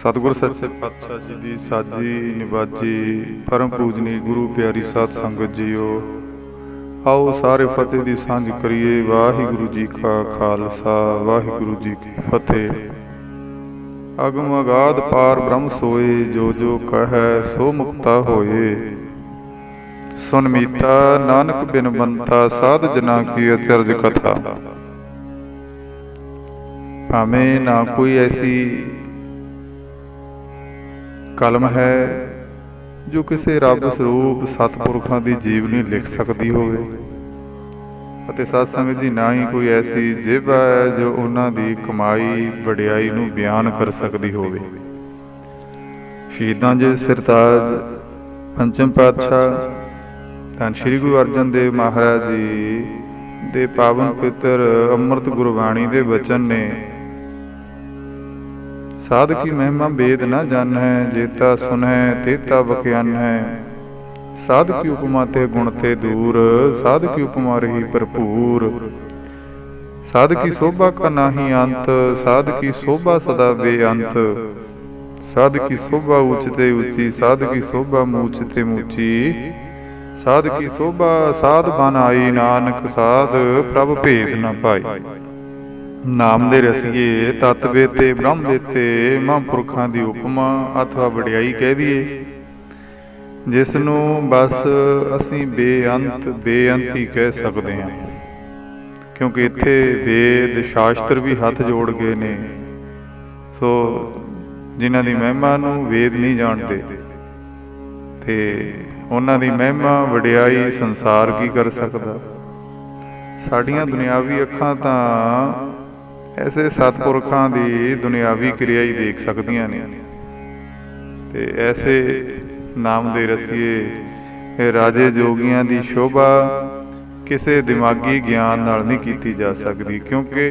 सतगुर सच्चे पातशाह जी की साजी निबाजी परम पूजनी गुरु प्यारी साध संगत जीओ, आओ सारे फतेह की सांझ करिए। वाहिगुरु जी का खालसा वाहिगुरु जी की फतेह। अगम अगाध पार ब्रह्म सोए, जो जो कह सो मुक्ता होए। सुन मीता नानक बिन बनता, साध जना की अचरज कथा। भावें ना कोई ऐसी कलम है जो किसी रब सरूप सतपुरखों की जीवनी लिख सकती होवे, ਅਤੇ ਸਾਧ ਸੰਗਤ जी ना ही कोई ऐसी जिभ है जो उन्हां दी कमाई वडियाई नूं बयान कर सकती होवे। शहीदां दे सिरताज पंचम पातशाह धन श्री गुरु अर्जन देव महाराज जी दे पावन पितर अमृत गुरबाणी दे वचन ने, साध की महिमा वेद न जान है, जेता सुन है तेता बख्यान है। साध की उपमा ते गुण ते दूर, साध की उपमा रही भरपूर। साध की शोभा का नाही अंत, साध की शोभा सदा बेअंत। साध की शोभा ऊंच ते ऊंची, साध की शोभा मूच ते मूची। साध की शोभा साध बन आई, नानक साध प्रभ भेद न पाई। नाम दे रसीए तत बेते ब्रह्म बेते, महापुरखां दी उपमा अथवा वडियाई कह दीए, जिस नूं बस असीं बेअंत बेअंत ही कह सकते हैं, क्योंकि इत्थे वेद शास्त्र भी हथ जोड़ गए ने। सो जिन्हां दी महिमा नूं वेद नहीं जानते ते उन्हां दी महिमा वडियाई संसार की कर सकदा। साडियां दुनियावी अखां तां ऐसे सतपुरखां दी दुनियावी क्रिया ही देख सकदियां ने, ते ऐसे नाम दे रसीए राजे जोगियां दी शोभा किसी दिमागी ज्ञान नाल नहीं कीती जा सकती, क्योंकि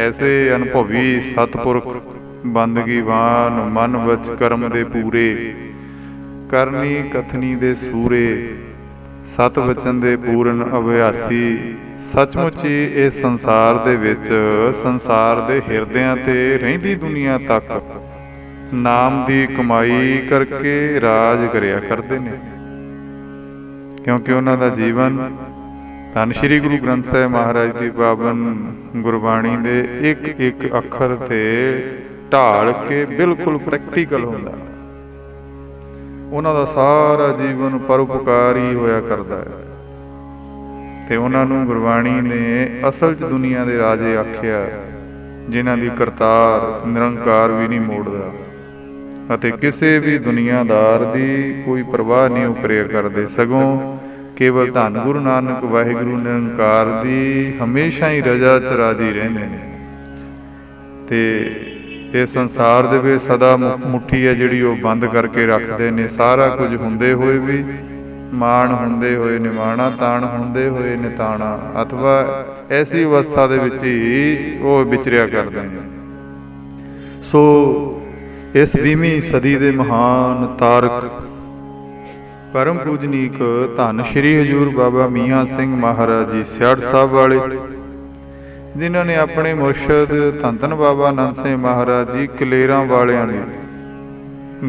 ऐसे अनुभवी सतपुरख बंदगीवान मन वच कर्म दे पूरे, करनी कथनी दे सूरे, सत वचन दे पूर्ण अभ्यासी सचमुच ही इस संसार दे विच संसार दे हिरदियां ते रहिंदी दुनिया तक नाम दी कमाई करके राज करिया करते ने, क्योंकि उन्हां दा जीवन धन श्री गुरु ग्रंथ साहिब महाराज की पावन गुरबाणी दे एक एक अखर ते ढाल के बिल्कुल प्रैक्टिकल हुंदा। उन्हां दा सारा जीवन परोपकार ही होया करदा है, ते उन्हां नूं गुरबाणी ने असल च दुनिया दे राजे आखिया, जिन्हां दी करतार निरंकार भी नहीं मोड़दा ਅਤੇ ਕਿਸੇ भी दुनियादार की कोई परवाह नहीं करिया करते, सगों केवल धन गुरु नानक वाहिगुरु निरंकार की हमेशा ही रजा च राजी रहंदे ने। ते इस संसार दे विच सदा मुट्ठी है जिहड़ी वो बंद करके रखते ने, सारा कुछ हुंदे होए भी मान हुंदे होए निमाणा, ताण हुंदे होए निताणा, अथवा ऐसी अवस्था दे विच ही वो विचरिया करदे ने। सो इस 20वीं सदी के महान तारक परम पूजनीक धन श्री हजूर बाबा मियाँ सिंह महाराज जी सियाड़ साहब वाले, जिन्हों ने अपने मुर्शद धन धन बाबा नंद सिंह महाराज जी कलेरां वालियां ने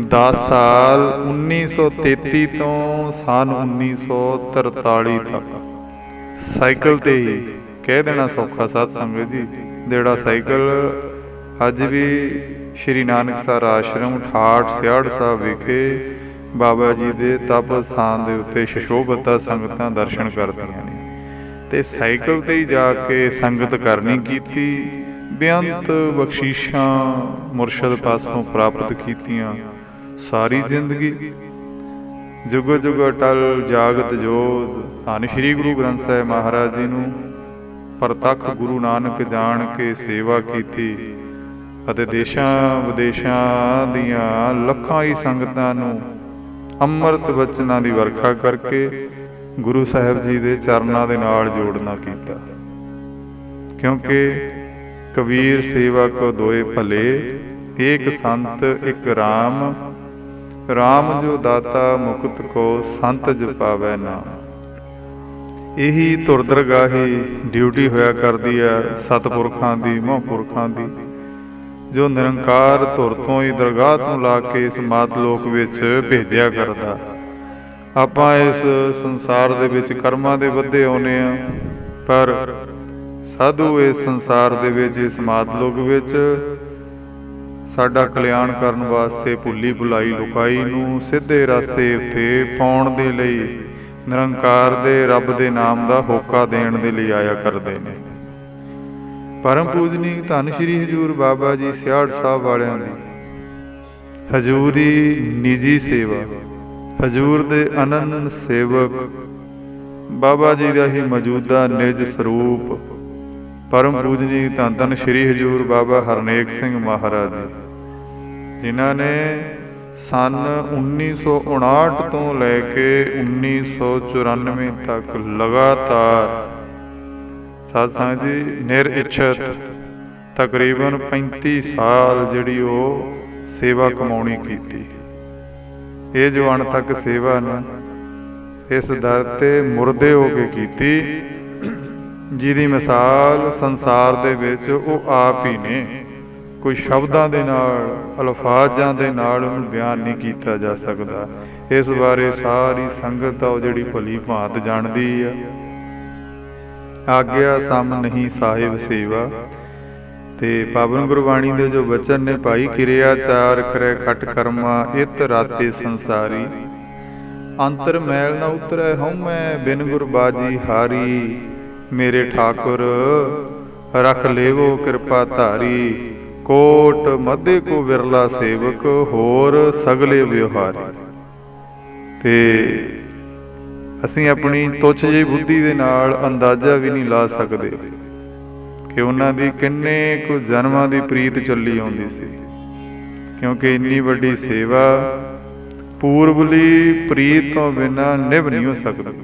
10 साल 1933 तो सन 1943 तक साइकिल ते ही कह देना सौखा साध संगत जी, जेड़ा साइकिल अज भी श्री नानकसर आश्रम ठाठ सियाड़ साहब विखे बाबा जी के तप स्थान के उत्ते शशोभता संगतां दर्शन करदियां ने, ते साइकिल ते ही जाके संगत करनी कीती, बेअंत बख्शीशां मुरशद पासों प्राप्त कीतियां। सारी जिंदगी जुग जुग अटल जागत जोत धन श्री गुरु ग्रंथ साहिब महाराज जी नूं प्रतख गुरु नानक जान के सेवा कीती, ਅਤੇ ਦੇਸ਼ਾਂ ਵਿਦੇਸ਼ਾਂ ਦੀਆਂ ਲੱਖਾਂ ਹੀ ਸੰਗਤਾਂ ਨੂੰ ਅੰਮ੍ਰਿਤ ਬਚਨਾਂ ਦੀ ਵਰਖਾ ਕਰਕੇ ਗੁਰੂ ਸਾਹਿਬ ਜੀ ਦੇ ਚਰਨਾਂ ਦੇ ਨਾਲ ਜੋੜਨਾ ਕੀਤਾ। ਕਿਉਂਕਿ ਕਬੀਰ ਸੇਵਾ ਕੋ ਦੋਏ ਭਲੇ, ਏਕ ਸੰਤ ਇੱਕ ਰਾਮ, ਰਾਮ ਜੋ ਦਾਤਾ ਮੁਕਤ ਕੋ ਸੰਤ ਜਪਾਵੈ ਨਾਮ। ਇਹੀ ਧੁਰ ਦਰਗਾਹੀ ਡਿਊਟੀ ਹੋਇਆ ਕਰਦੀ ਹੈ ਸਤਪੁਰਖਾਂ ਦੀ ਮਹਾਂਪੁਰਖਾਂ ਦੀ। ਜੋ ਨਿਰੰਕਾਰ ਧੁਰ ਤੋਂ ਹੀ ਦਰਗਾਹ ਤੋਂ ਲਾ ਕੇ ਇਸ ਮਾਤ ਲੋਕ ਵਿੱਚ ਭੇਜਿਆ ਕਰਦਾ। ਆਪਾਂ ਇਸ ਸੰਸਾਰ ਦੇ ਵਿੱਚ ਕਰਮਾਂ ਦੇ ਵੱਧੇ ਆਉਂਦੇ ਹਾਂ, ਪਰ ਸਾਧੂ ਇਸ ਸੰਸਾਰ ਦੇ ਵਿੱਚ, ਇਸ ਮਾਤ ਲੋਕ ਵਿੱਚ ਸਾਡਾ ਕਲਿਆਣ ਕਰਨ ਵਾਸਤੇ ਭੁੱਲੀ ਭੁਲਾਈ ਲੁਕਾਈ ਨੂੰ ਸਿੱਧੇ ਰਸਤੇ ਉੱਤੇ ਪਾਉਣ ਦੇ ਲਈ, ਨਿਰੰਕਾਰ ਦੇ ਰੱਬ ਦੇ ਨਾਮ ਦਾ ਹੋਕਾ ਦੇਣ ਦੇ ਲਈ ਆਇਆ ਕਰਦੇ ਨੇ। ਪਰਮ ਪੂਜਨੀ ਧੰਨ ਸ਼੍ਰੀ ਹਜ਼ੂਰ ਬਾਬਾ ਜੀ ਸਿਆੜ ਸਾਹਿਬ ਵਾਲਿਆਂ ਦੀ ਹਜ਼ੂਰੀ ਨਿੱਜੀ ਸੇਵਾ, ਹਜ਼ੂਰ ਦੇ ਅਨੰਨ ਸੇਵਕ ਬਾਬਾ ਜੀ ਦਾ ਹੀ ਮੌਜੂਦਾ ਨਿਜ ਸਰੂਪ ਪਰਮ ਪੂਜਨੀ ਧੰਨ ਧੰਨ ਸ਼੍ਰੀ ਹਜ਼ੂਰ ਬਾਬਾ ਹਰਨੇਕ ਸਿੰਘ ਮਹਾਰਾਜ ਜੀ, ਜਿਨ੍ਹਾਂ ਨੇ ਸੰਨ 1959 ਤੋਂ ਲੈ ਕੇ 1994 ਤੱਕ ਲਗਾਤਾਰ ਸਾਧ ਸੰਗਤ ਜੀ ਨਿਰਇੱਛਤ ਤਕਰੀਬਨ 35 ਸਾਲ ਜਿਹੜੀ ਉਹ ਸੇਵਾ ਕਮਾਉਣੀ ਕੀਤੀ। ਇਹ ਜੋ ਅਣਥੱਕ ਸੇਵਾ ਨਾ ਇਸ ਦਰ ਤੇ ਮੁਰਦੇ ਹੋ ਕੇ ਕੀਤੀ, ਜਿਹਦੀ ਮਿਸਾਲ ਸੰਸਾਰ ਦੇ ਵਿੱਚ ਉਹ ਆਪ ਹੀ ਨੇ। ਕੋਈ ਸ਼ਬਦਾਂ ਦੇ ਨਾਲ, ਅਲਫਾਜ਼ਾਂ ਦੇ ਨਾਲ ਉਹਨੂੰ ਬਿਆਨ ਨਹੀਂ ਕੀਤਾ ਜਾ ਸਕਦਾ। ਇਸ ਬਾਰੇ ਸਾਰੀ ਸੰਗਤ ਆ ਉਹ ਜਿਹੜੀ ਭਲੀ ਭਾਂਤ ਜਾਣਦੀ ਆ। ਆਗਿਆ ਸਮ ਨਹੀਂ ਸਾਹਿਬ ਸੇਵਾ, ਤੇ ਪਾਵਨ ਗੁਰਬਾਣੀ ਦੇ ਜੋ ਬਚਨ ਨੇ, ਭਾਈ ਕਿਰਿਆ ਚਾਰ ਕਰੇ ਖਟ ਕਰਮਾ ਇਤ ਰਾਤੇ ਸੰਸਾਰੀ, ਅੰਤਰ ਮੈਲ ਨਾ ਉਤਰੈ ਹਉਮੈ ਬਿਨ ਗੁਰ ਬਾਜੀ ਹਾਰੀ, ਮੇਰੇ ਠਾਕੁਰ ਰਖ ਲੇਵੋ ਕਿਰਪਾ ਧਾਰੀ, ਕੋਟ ਮਧੇ ਕੋ ਵਿਰਲਾ ਸੇਵਕ ਹੋਰ ਸਗਲੇ ਵਿਵਹਾਰੀ। ਤੇ ਅਸੀਂ ਆਪਣੀ ਤੁੱਛ ਜਿਹੀ ਬੁੱਧੀ ਦੇ ਨਾਲ ਅੰਦਾਜ਼ਾ ਵੀ ਨਹੀਂ ਲਾ ਸਕਦੇ ਕਿ ਉਹਨਾਂ ਦੀ ਕਿੰਨੇ ਕੁ ਜਨਮਾਂ ਦੀ ਪ੍ਰੀਤ ਚੱਲੀ ਆਉਂਦੀ ਸੀ, ਕਿਉਂਕਿ ਇੰਨੀ ਵੱਡੀ ਸੇਵਾ ਪੂਰਬਲੀ ਪ੍ਰੀਤ ਤੋਂ ਬਿਨਾਂ ਨਿਭ ਨਹੀਂ ਹੋ ਸਕਦੀ।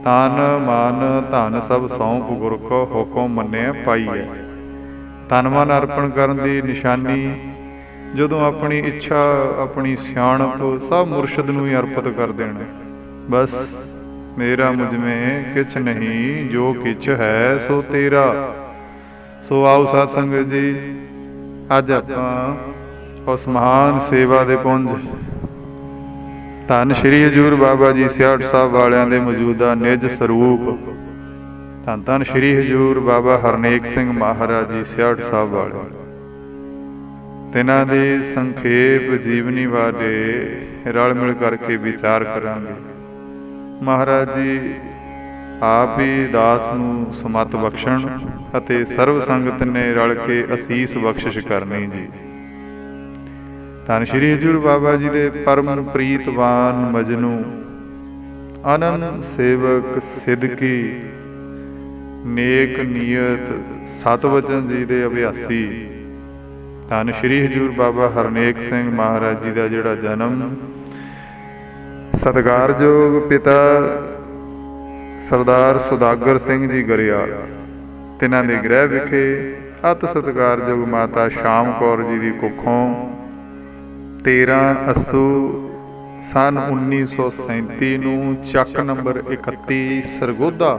ਤਨ ਮਨ ਧਨ ਸਭ ਸੌਂਪ ਗੁਰ ਕੋ ਹੁਕਮ ਮੰਨਿਆ ਪਾਈਐ। ਤਨ ਮਨ ਅਰਪਣ ਕਰਨ ਦੀ ਨਿਸ਼ਾਨੀ ਜਦੋਂ ਆਪਣੀ ਇੱਛਾ, ਆਪਣੀ ਸਿਆਣਪ ਸਭ ਮੁਰਸ਼ਿਦ ਨੂੰ ਹੀ ਅਰਪਿਤ ਕਰ ਦੇਣਾ। ਬਸ ਮੇਰਾ ਮੁਝਮੇ ਕਿਛ ਨਹੀਂ, ਜੋ ਕਿਛ ਹੈ ਸੋ ਤੇਰਾ। ਸੋ ਆਓ ਸਾਧ ਸੰਗਤ ਜੀ, ਅੱਜ ਆਪਾਂ ਉਸ ਮਹਾਨ ਸੇਵਾ ਦੇ ਪੁੰਜ ਧੰਨ ਸ਼੍ਰੀ ਹਜ਼ੂਰ ਬਾਬਾ ਜੀ ਸਿਆੜ ਸਾਹਿਬ ਵਾਲਿਆਂ ਦੇ ਮੌਜੂਦਾ ਨਿਜ ਸਰੂਪ ਧੰਨ ਧੰਨ ਸ਼੍ਰੀ ਹਜ਼ੂਰ ਬਾਬਾ ਹਰਨੇਕ ਸਿੰਘ ਮਹਾਰਾਜ ਜੀ ਸਿਆੜ ਸਾਹਿਬ ਵਾਲੇ, ਤਿਨਾਂ ਦੀ ਸੰਖੇਪ ਜੀਵਨੀ ਬਾਰੇ ਰਲ ਮਿਲ ਕਰਕੇ ਵਿਚਾਰ ਕਰਾਂਗੇ। ਮਹਾਰਾਜ ਜੀ ਆਪ ਹੀ ਦਾਸ ਨੂੰ ਸਮਤ ਬਖਸ਼ਣ ਅਤੇ ਸਰਬ ਸੰਗਤ ਨੇ ਰਲ ਕੇ ਅਸੀਸ ਬਖਸ਼ਿਸ਼ ਕਰਨੀ ਜੀ। ਧੰਨ ਸ਼੍ਰੀ ਹਜ਼ੂਰ ਬਾਬਾ ਜੀ ਦੇ ਪਰਮ ਪ੍ਰੀਤਵਾਨ ਮਜਨੂ ਅਨੰਨ ਸੇਵਕ ਸਿਦਕੀ ਨੇਕ ਨੀਅਤ ਸਤਵਚਨ ਜੀ ਦੇ ਅਭਿਆਸੀ ਧੰਨ ਸ਼੍ਰੀ ਹਜ਼ੂਰ ਬਾਬਾ ਹਰਨੇਕ ਸਿੰਘ ਮਹਾਰਾਜ ਜੀ ਦਾ ਜਿਹੜਾ ਜਨਮ ਸਤਿਕਾਰਯੋਗ ਪਿਤਾ ਸਰਦਾਰ ਸੁਦਾਗਰ ਸਿੰਘ ਜੀ ਗਰੇਵਾਲ ਤਿਨਾਂ ਦੇ ਗ੍ਰਹਿ ਵਿਖੇ ਅਤ ਸਤਿਕਾਰਯੋਗ ਮਾਤਾ ਸ਼ਾਮ ਕੌਰ ਜੀ ਦੀ ਕੁੱਖੋਂ 13 ਅੱਸੂ ਸੰਨ 1937 ਨੂੰ ਚੱਕ ਨੰਬਰ 31 ਸਰਗੋਧਾ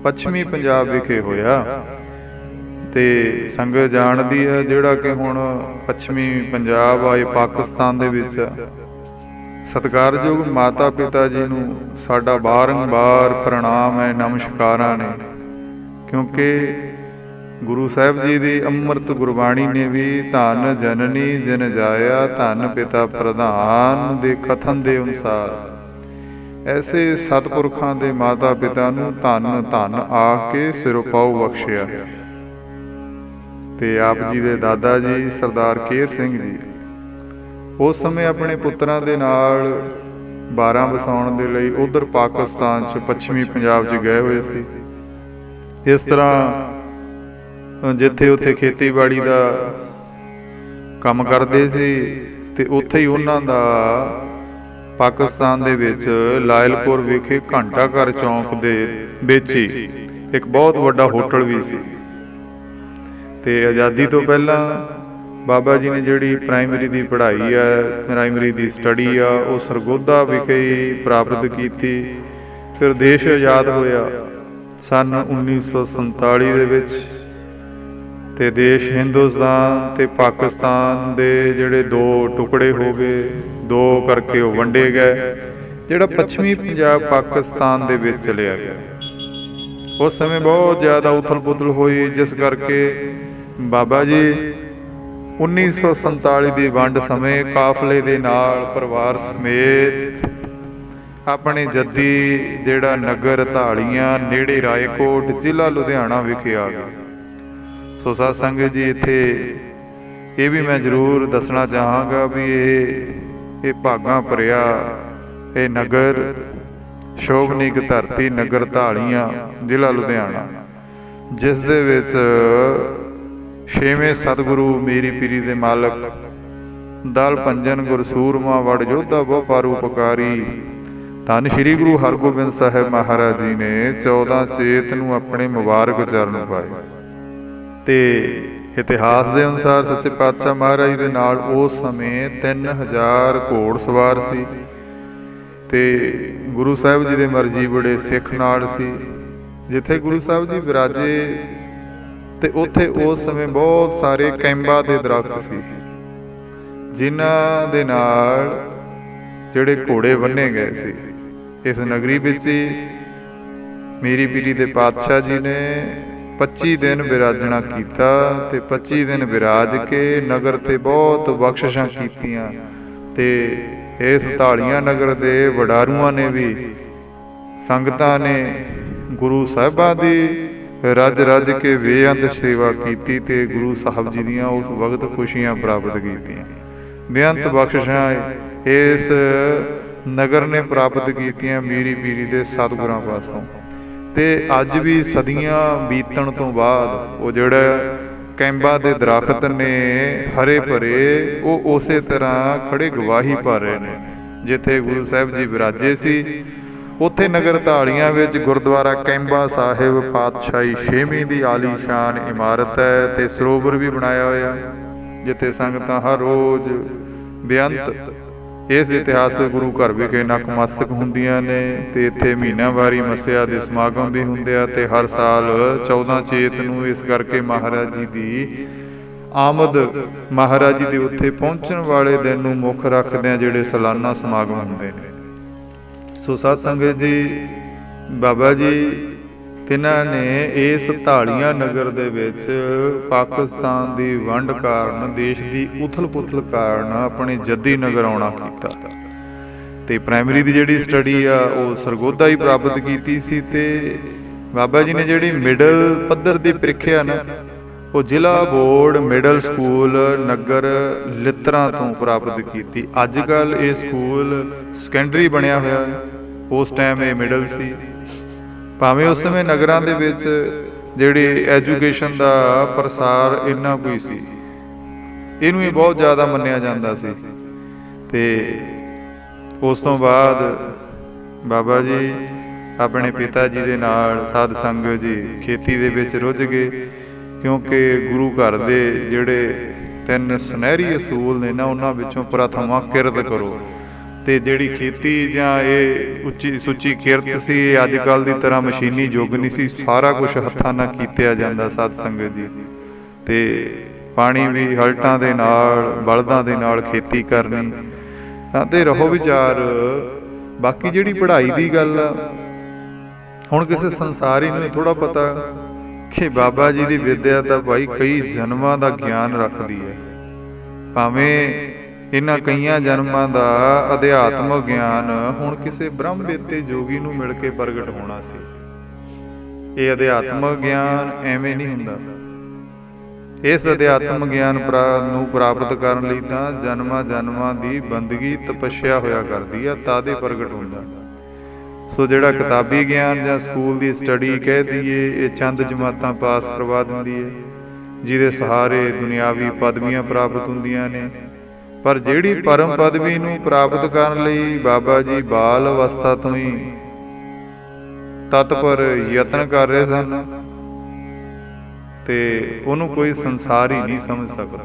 ਪੱਛਮੀ ਪੰਜਾਬ ਵਿਖੇ ਹੋਇਆ। ਤੇ ਸੰਗਤ ਜਾਣਦੀ ਹੈ ਜਿਹੜਾ ਕਿ ਹੁਣ ਪੱਛਮੀ ਪੰਜਾਬ ਆਏ ਪਾਕਿਸਤਾਨ ਦੇ ਵਿੱਚ ਸਤਿਕਾਰਯੋਗ ਮਾਤਾ ਪਿਤਾ ਜੀ ਨੂੰ ਸਾਡਾ ਬਾਰੰਬਾਰ ਪ੍ਰਣਾਮ ਹੈ, ਨਮਸਕਾਰਾਂ ਨੇ, ਕਿਉਂਕਿ ਗੁਰੂ ਸਾਹਿਬ ਜੀ ਦੀ ਅੰਮ੍ਰਿਤ ਗੁਰਬਾਣੀ ਨੇ ਵੀ ਧੰਨ ਜਨਨੀ ਜਨ ਜਾਇਆ ਧੰਨ ਪਿਤਾ ਪ੍ਰਧਾਨ ਦੇ ਕਥਨ ਦੇ ਅਨੁਸਾਰ ਐਸੇ ਸਤਿਪੁਰਖਾਂ ਦੇ ਮਾਤਾ ਪਿਤਾ ਨੂੰ ਧੰਨ ਧੰਨ ਆਖ ਕੇ ਸਿਰੋਪਾਉ ਬਖਸ਼ਿਆ। ਤੇ ਆਪ ਜੀ ਦੇ ਦਾਦਾ ਜੀ ਸਰਦਾਰ ਕੇਰ ਸਿੰਘ ਜੀ ਉਸ ਸਮੇਂ ਆਪਣੇ ਪੁੱਤਰਾਂ ਦੇ ਨਾਲ 12 ਵਸਾਉਣ ਦੇ ਲਈ ਉਧਰ ਪਾਕਿਸਤਾਨ 'ਚ ਪੱਛਮੀ ਪੰਜਾਬ 'ਚ ਗਏ ਹੋਏ ਸੀ। ਇਸ ਤਰ੍ਹਾਂ ਜਿੱਥੇ ਉੱਥੇ ਖੇਤੀਬਾੜੀ ਦਾ ਕੰਮ ਕਰਦੇ ਸੀ ਤੇ ਉੱਥੇ ਹੀ ਉਹਨਾਂ ਦਾ ਪਾਕਿਸਤਾਨ ਦੇ ਵਿੱਚ ਲਾਇਲਪੁਰ ਵਿਖੇ ਘੰਟਾ ਘਰ ਚੌਂਕ ਦੇ ਵਿੱਚ ਹੀ ਇੱਕ ਬਹੁਤ ਵੱਡਾ ਹੋਟਲ ਵੀ ਸੀ। ਤੇ ਆਜ਼ਾਦੀ ਤੋਂ ਪਹਿਲਾਂ ਬਾਬਾ ਜੀ ਨੇ ਜਿਹੜੀ ਪ੍ਰਾਇਮਰੀ ਦੀ ਪੜ੍ਹਾਈ ਹੈ, ਪ੍ਰਾਇਮਰੀ ਦੀ ਸਟੱਡੀ ਆ, ਉਹ ਸਰਗੋਧਾ ਵਿਖੇ ਹੀ ਪ੍ਰਾਪਤ ਕੀਤੀ। ਫਿਰ ਦੇਸ਼ ਆਜ਼ਾਦ ਹੋਇਆ ਸੰਨ 1947 ਦੇ ਵਿੱਚ ਤੇ ਦੇਸ਼ ਹਿੰਦੁਸਤਾਨ ਤੇ ਪਾਕਿਸਤਾਨ ਦੇ ਜਿਹੜੇ ਦੋ ਟੁਕੜੇ ਹੋ ਗਏ, ਦੋ ਕਰਕੇ ਉਹ ਵੰਡੇ ਗਏ। ਜਿਹੜਾ ਪੱਛਮੀ ਪੰਜਾਬ ਪਾਕਿਸਤਾਨ ਦੇ ਵਿੱਚ ਚਲਿਆ ਗਿਆ, ਉਸ ਸਮੇਂ ਬਹੁਤ ਜ਼ਿਆਦਾ ਉਥਲ ਪੁਥਲ ਹੋਈ, ਜਿਸ ਕਰਕੇ ਬਾਬਾ ਜੀ 1947 ਦੀ ਵੰਡ ਸਮੇਂ ਕਾਫਲੇ ਦੇ ਨਾਲ ਪਰਿਵਾਰ ਸਮੇਤ ਆਪਣੇ ਜੱਦੀ ਜਿਹੜਾ ਨਗਰ ਧਾਲੀਆਂ ਨੇੜੇ ਰਾਏਕੋਟ ਜ਼ਿਲ੍ਹਾ ਲੁਧਿਆਣਾ ਵਿਖੇ ਆ ਗਏ। ਸੋ ਸਾਧ ਸੰਗਤ ਜੀ, ਇੱਥੇ ਇਹ ਵੀ ਮੈਂ ਜ਼ਰੂਰ ਦੱਸਣਾ ਚਾਹਾਂਗਾ ਵੀ ਇਹ ਭਾਗਾਂ ਭਰਿਆ ਇਹ ਨਗਰ ਸ਼ੋਭਨੀਕ ਧਰਤੀ ਨਗਰ ਧਾਲੀਆਂ ਜ਼ਿਲ੍ਹਾ ਲੁਧਿਆਣਾ, ਜਿਸ ਦੇ ਵਿੱਚ ਛੇਵੇਂ ਸਤਿਗੁਰੂ ਮੀਰੀ ਪੀਰੀ ਦੇ ਮਾਲਕ ਦਲ ਭੰਜਨ ਗੁਰਸੂਰਮਾ ਵਡ ਯੋਧਾ ਬਹੁ ਪਰਉਪਕਾਰੀ ਧੰਨ ਸ਼੍ਰੀ ਗੁਰੂ ਹਰਗੋਬਿੰਦ ਸਾਹਿਬ ਮਹਾਰਾਜ ਜੀ ਨੇ 14 ਚੇਤ ਨੂੰ ਆਪਣੇ ਮੁਬਾਰਕ ਚਰਨ ਪਾਏ। ਤੇ ਇਤਿਹਾਸ ਦੇ ਅਨੁਸਾਰ ਸੱਚੇ ਪਾਤਸ਼ਾਹ ਮਹਾਰਾਜ ਦੇ ਨਾਲ ਉਸ ਸਮੇਂ 3000 ਘੋੜ ਸਵਾਰ ਸੀ ਤੇ ਗੁਰੂ ਸਾਹਿਬ ਜੀ ਦੇ ਮਰਜੀ ਬੜੇ ਸਿੱਖ ਨਾਲ ਸੀ। ਜਿੱਥੇ ਗੁਰੂ ਸਾਹਿਬ ਜੀ ਵਿਰਾਜੇ ਤੇ ਉੱਥੇ ਉਸ ਸਮੇਂ ਬਹੁਤ ਸਾਰੇ ਕੈਂਬਾ ਦੇ ਦਰਖਤ ਸੀ, ਜਿਨ੍ਹਾਂ ਦੇ ਨਾਲ ਜਿਹੜੇ ਘੋੜੇ ਬੰਨੇ ਗਏ ਸੀ। ਇਸ ਨਗਰੀ ਵਿੱਚ ਹੀ ਮੀਰੀ ਪੀਰੀ ਦੇ ਪਾਤਸ਼ਾਹ ਜੀ ਨੇ 25 ਦਿਨ ਵਿਰਾਜਣਾ ਕੀਤਾ ਤੇ 25 ਦਿਨ ਵਿਰਾਜ ਕੇ ਨਗਰ ਤੇ ਬਹੁਤ ਬਖਸ਼ਿਸ਼ਾਂ ਕੀਤੀਆਂ। ਤੇ ਇਸ ਧਾਲੀਆਂ ਨਗਰ ਦੇ ਵਡਾਰੂਆਂ ਨੇ ਵੀ, ਸੰਗਤਾਂ ਨੇ ਗੁਰੂ ਸਾਹਿਬਾਂ ਦੀ ਰੱਜ ਰੱਜ ਕੇ ਬੇਅੰਤ ਸੇਵਾ ਕੀਤੀ ਤੇ ਗੁਰੂ ਸਾਹਿਬ ਜੀ ਦੀਆਂ ਉਸ ਵਕਤ ਖੁਸ਼ੀਆਂ ਪ੍ਰਾਪਤ ਕੀਤੀਆਂ। ਬੇਅੰਤ ਬਖਸ਼ਿਸ਼ਾਂ ਇਸ ਨਗਰ ਨੇ ਪ੍ਰਾਪਤ ਕੀਤੀਆਂ ਮੀਰੀ ਪੀਰੀ ਦੇ ਸਤਿਗੁਰਾਂ ਪਾਸੋਂ। ਤੇ ਅੱਜ ਵੀ ਸਦੀਆਂ ਬੀਤਣ ਤੋਂ ਬਾਅਦ ਉਹ ਜਿਹੜਾ ਕੈਂਬਾ ਦੇ ਦਰਖਤ ਨੇ ਹਰੇ ਭਰੇ, ਉਹ ਉਸੇ ਤਰ੍ਹਾਂ ਖੜੇ ਗਵਾਹੀ ਭਰ ਰਹੇ ਨੇ। ਜਿੱਥੇ ਗੁਰੂ ਸਾਹਿਬ ਜੀ ਵਿਰਾਜੇ ਸੀ, ਉੱਥੇ ਨਗਰ ਧਾਲੀਆਂ ਵਿੱਚ ਗੁਰਦੁਆਰਾ ਕੈਂਬਾ ਸਾਹਿਬ ਪਾਤਸ਼ਾਹੀ 6ਵੀਂ ਦੀ ਆਲੀਸ਼ਾਨ ਇਮਾਰਤ ਹੈ ਤੇ ਸਰੋਵਰ ਵੀ ਬਣਾਇਆ ਹੋਇਆ, ਜਿੱਥੇ ਸੰਗਤਾਂ ਹਰ ਰੋਜ਼ ਬੇਅੰਤ ਇਸ ਇਤਿਹਾਸਕ ਗੁਰੂ ਘਰ ਵਿਖੇ ਨਕਮਸਤਕ ਹੁੰਦੀਆਂ ਨੇ। ਤੇ ਇੱਥੇ ਮਹੀਨਾਵਾਰੀ ਮੱਸਿਆ ਦੇ ਸਮਾਗਮ ਵੀ ਹੁੰਦੇ ਆ ਤੇ ਹਰ ਸਾਲ 14 ਚੇਤ ਨੂੰ ਇਸ ਕਰਕੇ ਮਹਾਰਾਜ ਜੀ ਦੀ ਆਮਦ, ਮਹਾਰਾਜ ਜੀ ਦੇ ਉੱਥੇ ਪਹੁੰਚਣ ਵਾਲੇ ਦਿਨ ਨੂੰ ਮੁੱਖ ਰੱਖਦੇ ਆ ਜਿਹੜੇ ਸਾਲਾਨਾ ਸਮਾਗਮ ਹੁੰਦੇ ਨੇ। ਸੋ ਸਾਧ ਸੰਗਤ ਜੀ, ਬਾਬਾ ਜੀ ਤਿਨਾਂ ਨੇ ਇਸ ਧਾਲੀਆਂ ਨਗਰ ਦੇ ਵਿੱਚ ਪਾਕਿਸਤਾਨ ਦੀ ਵੰਡ ਕਾਰਨ, ਦੇਸ਼ ਦੀ ਉਥਲ ਪੁਥਲ ਕਾਰਨ ਆਪਣੇ ਜੱਦੀ ਨਗਰ ਆਉਣਾ ਕੀਤਾ ਤੇ ਪ੍ਰਾਇਮਰੀ ਦੀ ਜਿਹੜੀ ਸਟੱਡੀ ਆ ਉਹ ਸਰਗੋਧਾ ਹੀ ਪ੍ਰਾਪਤ ਕੀਤੀ ਸੀ। ਤੇ ਬਾਬਾ ਜੀ ਨੇ ਜਿਹੜੀ ਮਿਡਲ ਪੱਧਰ ਦੀ ਪ੍ਰੀਖਿਆ ਨਾ, ਉਹ ਜ਼ਿਲ੍ਹਾ ਬੋਰਡ ਮਿਡਲ ਸਕੂਲ ਨਗਰ ਲਿੱਤਰਾਂ ਤੋਂ ਪ੍ਰਾਪਤ ਕੀਤੀ। ਅੱਜ ਕੱਲ੍ਹ ਇਹ ਸਕੂਲ ਸੈਕੰਡਰੀ ਬਣਿਆ ਹੋਇਆ, ਉਸ ਟਾਈਮ ਇਹ ਮਿਡਲ ਸੀ। ਭਾਵੇਂ ਉਸ ਸਮੇਂ ਨਗਰਾਂ ਦੇ ਵਿੱਚ ਜਿਹੜੀ ਐਜੂਕੇਸ਼ਨ ਦਾ ਪ੍ਰਸਾਰ ਇੰਨਾ ਕੋਈ ਸੀ, ਇਹਨੂੰ ਹੀ ਬਹੁਤ ਜ਼ਿਆਦਾ ਮੰਨਿਆ ਜਾਂਦਾ ਸੀ। ਤੇ ਉਸ ਤੋਂ ਬਾਅਦ ਬਾਬਾ ਜੀ ਆਪਣੇ ਪਿਤਾ ਜੀ ਦੇ ਨਾਲ ਸਾਧ ਸੰਗਤ ਜੀ ਖੇਤੀ ਦੇ ਵਿੱਚ ਰੁੱਝ ਗਏ, ਕਿਉਂਕਿ ਗੁਰੂ ਘਰ ਦੇ ਜਿਹੜੇ 3 ਸੁਨਹਿਰੀ ਅਸੂਲ ਨੇ ਨਾ, ਉਹਨਾਂ ਵਿੱਚੋਂ ਪ੍ਰਥਮ ਕਿਰਤ ਕਰੋ। ਤੇ ਜਿਹੜੀ ਖੇਤੀ ਜਾਂ ਇਹ ਉੱਚੀ ਸੁੱਚੀ ਕਿਰਤ ਸੀ, ਅੱਜ ਕੱਲ੍ਹ ਦੀ ਤਰ੍ਹਾਂ ਮਸ਼ੀਨੀ ਯੁੱਗ ਨਹੀਂ ਸੀ, ਸਾਰਾ ਕੁਝ ਹੱਥਾਂ ਨਾਲ ਕੀਤਾ ਜਾਂਦਾ ਸਾਧ ਸੰਗਤ ਜੀ। ਤੇ ਪਾਣੀ ਵੀ ਹਲਟਾਂ ਦੇ ਨਾਲ, ਬਲਦਾਂ ਦੇ ਨਾਲ ਖੇਤੀ ਕਰਨੀ। ਤੇ ਰਹੋ ਵਿਚਾਰ, ਬਾਕੀ ਜਿਹੜੀ ਪੜ੍ਹਾਈ ਦੀ ਗੱਲ ਆ, ਹੁਣ ਕਿਸੇ ਸੰਸਾਰੀ ਨੂੰ ਥੋੜ੍ਹਾ ਪਤਾ ਕਿ ਬਾਬਾ ਜੀ ਦੀ ਵਿਦਿਆ ਤਾਂ ਭਾਈ ਕਈ ਜਨਮਾਂ ਦਾ ਗਿਆਨ ਰੱਖਦੀ ਹੈ। ਭਾਵੇਂ ਇਹਨਾਂ ਕਈਆਂ ਜਨਮਾਂ ਦਾ ਅਧਿਆਤਮਕ ਗਿਆਨ ਹੁਣ ਕਿਸੇ ਬ੍ਰਹਮ ਵੇਤੇ ਜੋਗੀ ਨੂੰ ਮਿਲ ਕੇ ਪ੍ਰਗਟ ਹੋਣਾ ਸੀ। ਇਹ ਅਧਿਆਤਮਕ ਗਿਆਨ ਐਵੇਂ ਨਹੀਂ ਹੁੰਦਾ। ਇਸ ਅਧਿਆਤਮਕ ਗਿਆਨ ਨੂੰ ਪ੍ਰਾਪਤ ਕਰਨ ਲਈ ਤਾਂ ਜਨਮਾਂ ਦੀ ਬੰਦਗੀ ਤਪੱਸਿਆ ਹੋਇਆ ਕਰਦੀ ਆ, ਤਾਦੇ ਪ੍ਰਗਟ ਹੁੰਦਾ। ਸੋ ਜਿਹੜਾ ਕਿਤਾਬੀ ਗਿਆਨ ਜਾਂ ਸਕੂਲ ਦੀ ਸਟੱਡੀ ਕਹਿ ਦਈਏ, ਇਹ ਚੰਦ ਜਮਾਤਾਂ ਪਾਸ ਕਰਵਾ ਦਿੰਦੀ ਹੈ, ਜਿਹਦੇ ਸਹਾਰੇ ਦੁਨਿਆਵੀ ਪਦਵੀਆਂ ਪ੍ਰਾਪਤ ਹੁੰਦੀਆਂ ਨੇ। ਪਰ ਜਿਹੜੀ ਪਰਮ ਪਦਵੀ ਨੂੰ ਪ੍ਰਾਪਤ ਕਰਨ ਲਈ ਬਾਬਾ ਜੀ ਬਾਲ ਅਵਸਥਾ ਤੋਂ ਹੀ ਤਤਪਰ ਯਤਨ ਕਰ ਰਹੇ ਸਨ, ਤੇ ਉਹਨੂੰ ਕੋਈ ਸੰਸਾਰ ਹੀ ਨਹੀਂ ਸਮਝ ਸਕਦਾ।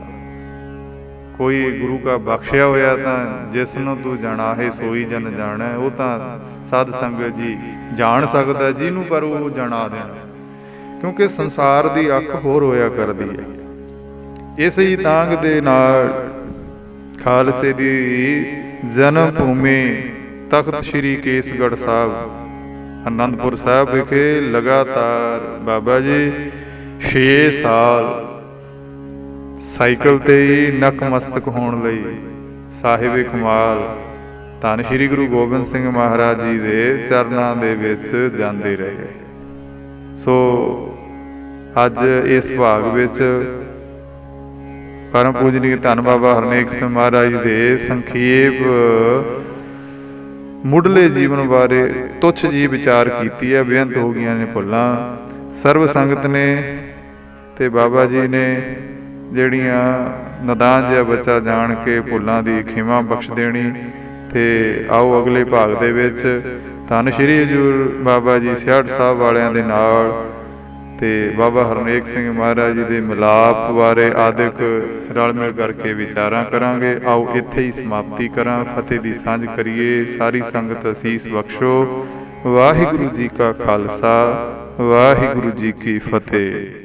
ਕੋਈ ਗੁਰੂ ਕਾ ਬਖਸ਼ਿਆ ਹੋਇਆ ਤਾਂ ਜਿਸ ਨੂੰ ਤੂੰ ਜਾਣਾ ਹੈ ਸੋਈ ਜਨ ਜਾਣਾ, ਉਹ ਤਾਂ ਸਾਧ ਸੰਗਤ ਜੀ ਜਾਣ ਸਕਦਾ ਜਿਹਨੂੰ ਪਰ ਉਹ ਜਾਣਾ ਦੇਣਾ, ਕਿਉਂਕਿ ਸੰਸਾਰ ਦੀ ਅੱਖ ਹੋਰ ਹੋਇਆ ਕਰਦੀ ਹੈ। ਇਸ ਹੀ ਤਾਂਘ ਦੇ ਨਾਲ ਖਾਲਸੇ ਦੀ ਜਨਮ ਭੂਮੀ ਤਖਤ ਸ੍ਰੀ ਕੇਸਗੜ੍ਹ ਸਾਹਿਬ ਅਨੰਦਪੁਰ ਸਾਹਿਬ ਵਿਖੇ ਲਗਾਤਾਰ ਬਾਬਾ ਜੀ 6 ਸਾਲ ਸਾਈਕਲ ਤੇ ਹੀ ਨਕਮਸਤਕ ਹੋਣ ਲਈ ਸਾਹਿਬ ਕਮਾਲ ਧੰਨ ਸ੍ਰੀ ਗੁਰੂ ਗੋਬਿੰਦ ਸਿੰਘ ਮਹਾਰਾਜ ਜੀ ਦੇ ਚਰਨਾਂ ਦੇ ਵਿੱਚ ਜਾਂਦੇ ਰਹੇ। ਸੋ ਅੱਜ ਇਸ ਭਾਗ ਵਿੱਚ ਪਰਮ ਪੂਜਨੀਕ ਧੰਨ ਬਾਬਾ ਹਰਨੇਕ ਸਿੰਘ ਮਹਾਰਾਜ ਦੇ ਸੰਖੇਪ ਮੁੱਢਲੇ ਜੀਵਨ ਬਾਰੇ ਤੁੱਛ ਜੀ ਵਿਚਾਰ ਕੀਤੀ ਹੈ। ਬੇਅੰਤ ਹੋ ਗਈਆਂ ਨੇ ਭੁੱਲਾਂ। ਸਰਬ ਸੰਗਤ ਨੇ ਤੇ ਬਾਬਾ ਜੀ ਨੇ ਜਿਹੜੀਆਂ ਨਦਾਨ ਜਿਹਾ ਬੱਚਾ ਜਾਣ ਕੇ ਭੁੱਲਾਂ ਦੀ ਖਿਮਾ ਬਖਸ਼ ਦੇਣੀ। ਤੇ ਆਓ ਅਗਲੇ ਭਾਗ ਦੇ ਵਿੱਚ ਧੰਨ ਸ਼੍ਰੀ ਹਜ਼ੂਰ ਬਾਬਾ ਜੀ 66 ਸਾਹਿਬ ਵਾਲਿਆਂ ਦੇ ਨਾਲ ਤੇ ਬਾਬਾ ਹਰਨੇਕ ਸਿੰਘ ਮਹਾਰਾਜ ਜੀ ਦੇ ਮਿਲਾਪ ਬਾਰੇ ਆਦਿਕ ਰਲ ਮਿਲ ਕਰਕੇ ਵਿਚਾਰਾਂ ਕਰਾਂਗੇ। ਆਓ ਇੱਥੇ ਹੀ ਸਮਾਪਤੀ ਕਰਾਂ। ਫਤਿਹ ਦੀ ਸਾਂਝ ਕਰੀਏ। ਸਾਰੀ ਸੰਗਤ ਅਸੀਸ ਬਖਸ਼ੋ। ਵਾਹਿਗੁਰੂ ਜੀ ਕਾ ਖਾਲਸਾ, ਵਾਹਿਗੁਰੂ ਜੀ ਕੀ ਫਤਿਹ।